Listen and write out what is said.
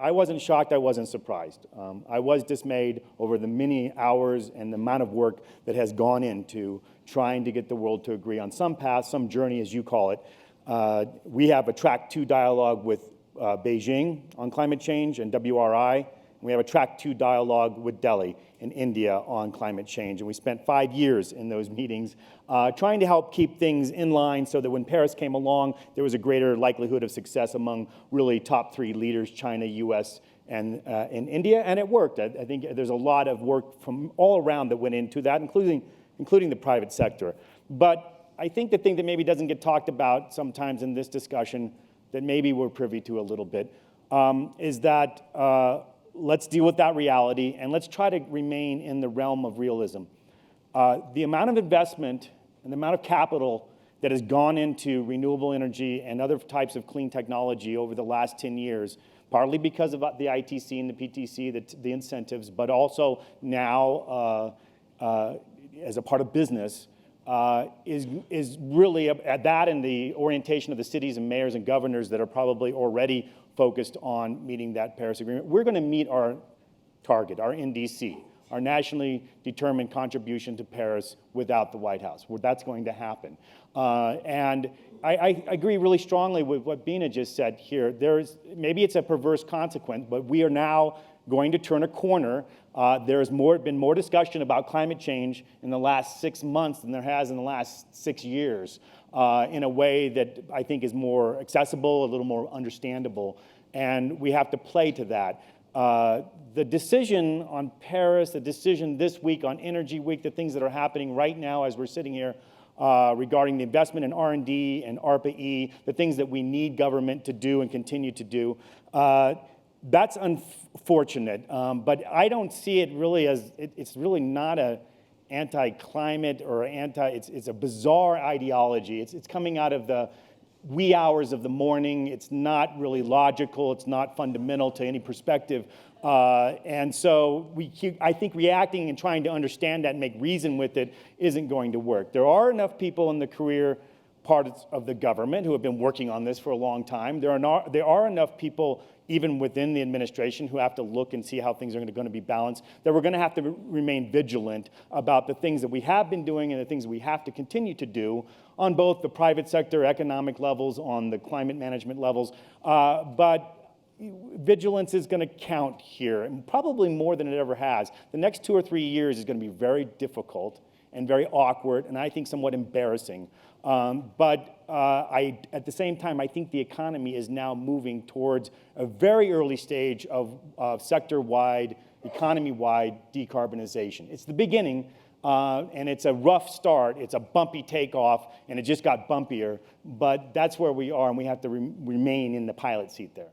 I wasn't shocked, I wasn't surprised. I was dismayed over the many hours and the amount of work that has gone into trying to get the world to agree on some path, some journey, as you call it. We have a track 2 dialogue with Beijing on climate change and WRI. We have a track 2 dialogue with Delhi in India on climate change. And we spent 5 years in those meetings trying to help keep things in line so that when Paris came along, there was a greater likelihood of success among really top 3 leaders, China, US, and India. And it worked. I think there's a lot of work from all around that went into that, including the private sector. But I think the thing that maybe doesn't get talked about sometimes in this discussion that maybe we're privy to a little bit is that let's deal with that reality and let's try to remain in the realm of realism. The amount of investment and the amount of capital that has gone into renewable energy and other types of clean technology over the last 10 years, partly because of the ITC and the PTC, the incentives, but also now as a part of business, is really at that and the orientation of the cities and mayors and governors that are probably already focused on meeting that Paris Agreement. We're going to meet our target, our NDC, our nationally determined contribution to Paris without the White House. That's going to happen. And I agree really strongly with what Bina just said here. Maybe it's a perverse consequence, but we are now going to turn a corner. There's been more discussion about climate change in the last 6 months than there has in the last 6 years in a way that I think is more accessible, a little more understandable, and we have to play to that. The decision on Paris, the decision this week on Energy Week, the things that are happening right now as we're sitting here regarding the investment in R&D and ARPA-E, the things that we need government to do and continue to do, that's unfortunate, but I don't see it really as, it's really not a anti-climate or it's a bizarre ideology. It's coming out of the wee hours of the morning. It's not really logical. It's not fundamental to any perspective. And so I think reacting and trying to understand that and make reason with it isn't going to work. There are enough people in the career parts of the government who have been working on this for a long time. There are enough people even within the administration who have to look and see how things are going to be balanced, that we're going to have to remain vigilant about the things that we have been doing and the things we have to continue to do on both the private sector economic levels, on the climate management levels. But vigilance is going to count here, and probably more than it ever has. The next 2 or 3 years is going to be very difficult and very awkward, and I think somewhat embarrassing. But at the same time, I think the economy is now moving towards a very early stage of sector-wide, economy-wide decarbonization. It's the beginning, and it's a rough start. It's a bumpy takeoff, and it just got bumpier. But that's where we are, and we have to remain in the pilot seat there.